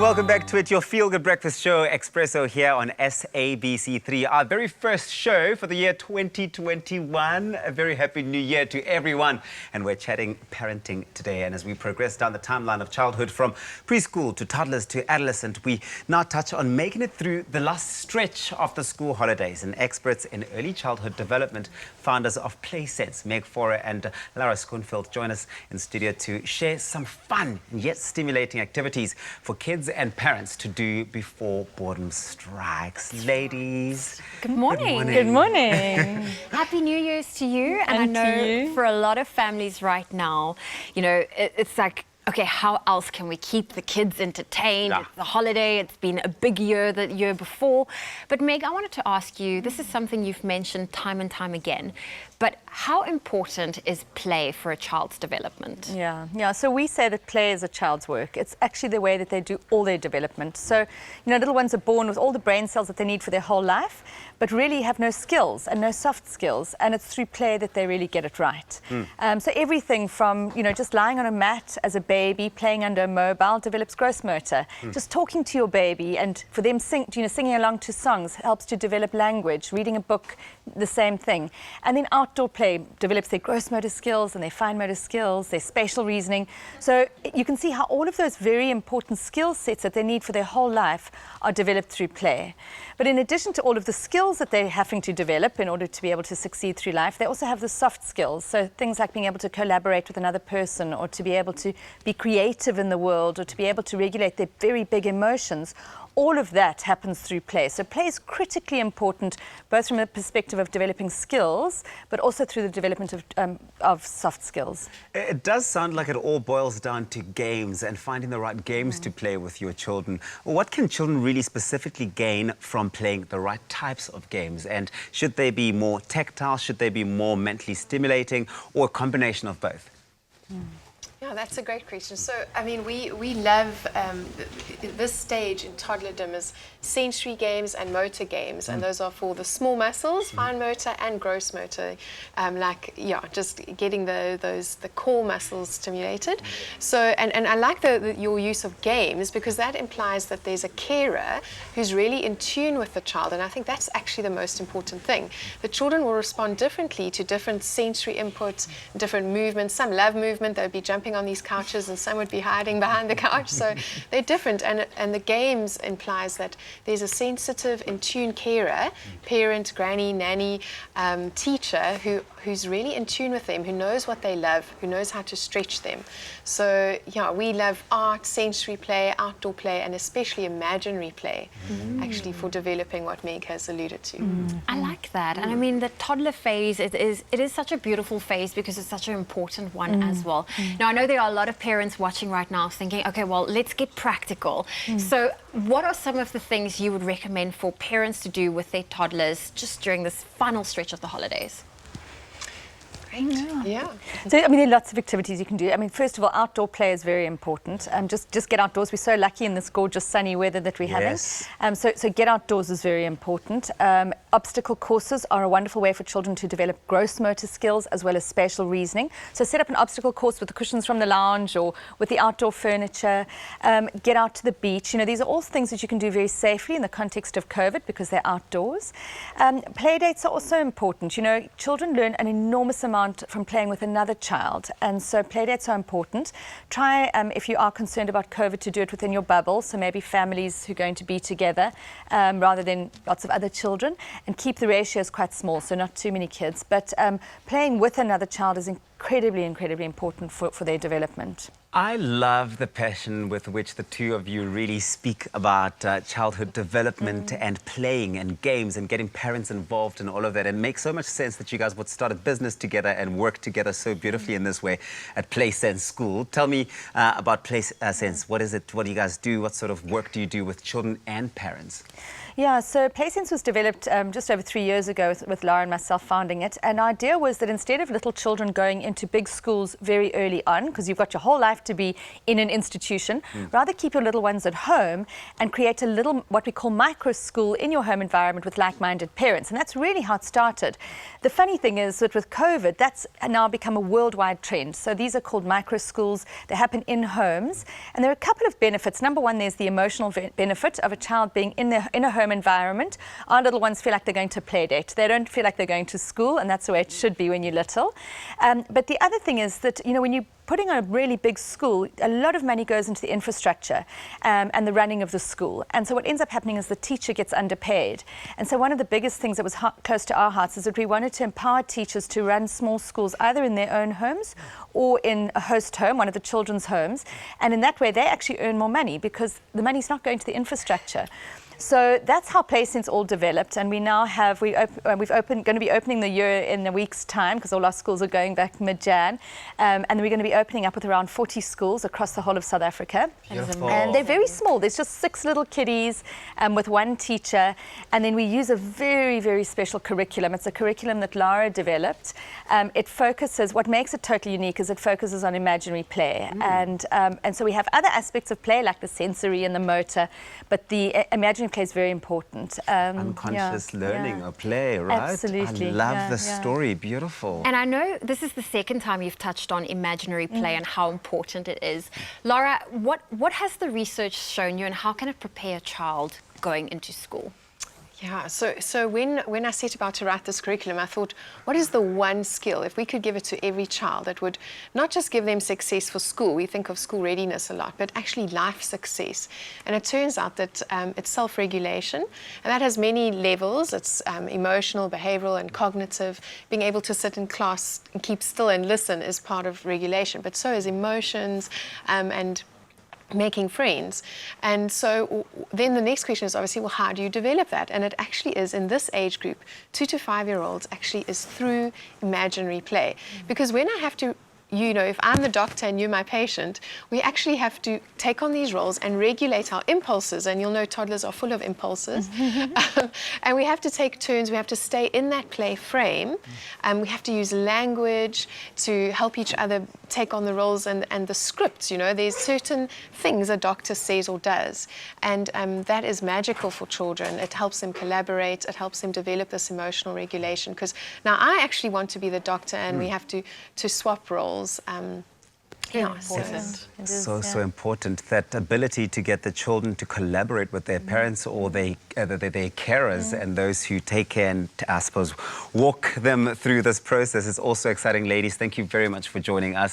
Welcome back to it, your feel-good breakfast show, Expresso, here on SABC3. Our very first show for the year 2021. A very happy new year to everyone. And we're chatting parenting today. And as we progress down the timeline of childhood from preschool to toddlers to adolescent, we now touch on making it through the last stretch of the school holidays. And experts in early childhood development, founders of PlaySense, Meg Forer and Lara Schoenfeld, join us in studio to share some fun yet stimulating activities for kids and parents to do before boredom strikes. Ladies. Good morning. Good morning. Happy New Year's to you. And I know for a lot of families right now, you know, it's like, okay, how else can we keep the kids entertained? Yeah. It's the holiday, it's been a big year the year before. But Meg, I wanted to ask you, this is something you've mentioned time and time again, but how important is play for a child's development? Yeah. So we say that play is a child's work. It's actually the way that they do all their development. So, you know, little ones are born with all the brain cells that they need for their whole life, but really have no skills and no soft skills. And it's through play that they really get it right. So everything from, you know, just lying on a mat as a baby, playing under a mobile, develops gross motor. Just talking to your baby and for them singing along to songs helps to develop language. Reading a book, the same thing. And then outdoor play develops their gross motor skills and their fine motor skills, their spatial reasoning. So you can see how all of those very important skill sets that they need for their whole life are developed through play. But in addition to all of the skills that they're having to develop in order to be able to succeed through life, they also have the soft skills. So things like being able to collaborate with another person, or to be able to be creative in the world, or to be able to regulate their very big emotions. All of that happens through play. So play is critically important, both from the perspective of developing skills, but also through the development of soft skills. It does sound like it all boils down to games and finding the right games to play with your children. What can children really specifically gain from playing the right types of games? And should they be more tactile? Should they be more mentally stimulating, or a combination of both? Yeah, that's a great question. So, I mean, we love this stage in toddlerdom is sensory games and motor games, and those are for the small muscles, fine motor and gross motor, just getting the core muscles stimulated. So, and I like your use of games, because that implies that there's a carer who's really in tune with the child, and I think that's actually the most important thing. The children will respond differently to different sensory inputs, different movements. Some love movement, they'll be jumping on these couches, and some would be hiding behind the couch. So they're different, and the games implies that there's a sensitive, in tune carer, parent, granny, nanny, teacher who's really in tune with them, who knows what they love, who knows how to stretch them. So yeah, we love art, sensory play, outdoor play, and especially imaginary play, actually, for developing what Meg has alluded to. I like that. And I mean, the toddler phase, it is such a beautiful phase, because it's such an important one as well. Now, I know there are a lot of parents watching right now thinking, okay, well, let's get practical. So what are some of the things you would recommend for parents to do with their toddlers just during this final stretch of the holidays? Yeah. So, I mean, there are lots of activities you can do. I mean, first of all, outdoor play is very important. Just get outdoors. We're so lucky in this gorgeous sunny weather that we're having. So get outdoors is very important. Obstacle courses are a wonderful way for children to develop gross motor skills as well as spatial reasoning. So set up an obstacle course with the cushions from the lounge or with the outdoor furniture. Get out to the beach. You know, these are all things that you can do very safely in the context of COVID, because they're outdoors. Play dates are also important. You know, children learn an enormous amount from playing with another child, and so play dates are important. Try, if you are concerned about COVID, to do it within your bubble, so maybe families who are going to be together rather than lots of other children, and keep the ratios quite small, so not too many kids. But playing with another child is incredibly important for their development. I love the passion with which the two of you really speak about childhood development and playing and games and getting parents involved in all of that. It makes so much sense that you guys would start a business together and work together so beautifully in this way at PlaySense School. Tell me about PlaySense. What is it? What do you guys do? What sort of work do you do with children and parents? Yeah, so PlaySense was developed just over 3 years ago with Lara and myself founding it. And the idea was that instead of little children going into big schools very early on, because you've got your whole life to be in an institution. Rather keep your little ones at home and create a little, what we call micro school in your home environment with like-minded parents. And that's really how it started. The funny thing is that with COVID, that's now become a worldwide trend. So these are called micro schools. They happen in homes. And there are a couple of benefits. Number one, there's the emotional benefit of a child being in a home environment. Our little ones feel like they're going to play date. They don't feel like they're going to school, and that's the way it should be when you're little. But the other thing is that, you know, when you're putting on a really big school, a lot of money goes into the infrastructure and the running of the school. And so what ends up happening is the teacher gets underpaid. And so one of the biggest things that was close to our hearts is that we wanted to empower teachers to run small schools either in their own homes or in a host home, one of the children's homes. And in that way, they actually earn more money because the money's not going to the infrastructure. So that's how PlaySense all developed, and we now have, going to be opening the year in a week's time because all our schools are going back mid-Jan, and then we're going to be opening up with around 40 schools across the whole of South Africa. Beautiful. And they're very small. There's just 6 little kiddies with 1 teacher, and then we use a very, very special curriculum. It's a curriculum that Lara developed. It focuses, what makes it totally unique is it focuses on imaginary play, and so we have other aspects of play like the sensory and the motor, but the imaginary play is very important. Unconscious learning or play, right? Absolutely. I love the story. Beautiful. And I know this is the second time you've touched on imaginary play and how important it is. Laura, what has the research shown you, and how can it prepare a child going into school? Yeah, so when I set about to write this curriculum, I thought, what is the one skill, if we could give it to every child, that would not just give them success for school, we think of school readiness a lot, but actually life success. And it turns out that it's self-regulation, and that has many levels. It's emotional, behavioral, and cognitive. Being able to sit in class and keep still and listen is part of regulation, but so is emotions and making friends. And so then the next question is obviously, well, how do you develop that? And it actually is, in this age group, 2 to 5 year olds, actually is through imaginary play. Because when I have to, you know, if I'm the doctor and you're my patient, we actually have to take on these roles and regulate our impulses. And you'll know toddlers are full of impulses. And we have to take turns. We have to stay in that play frame. And we have to use language to help each other take on the roles and the scripts. You know, there's certain things a doctor says or does. And that is magical for children. It helps them collaborate. It helps them develop this emotional regulation. Because now I actually want to be the doctor, and we have to swap roles. Yeah, So important, that ability to get the children to collaborate with their parents or their carers and those who take care and, I suppose, walk them through this process is also exciting. Ladies, thank you very much for joining us.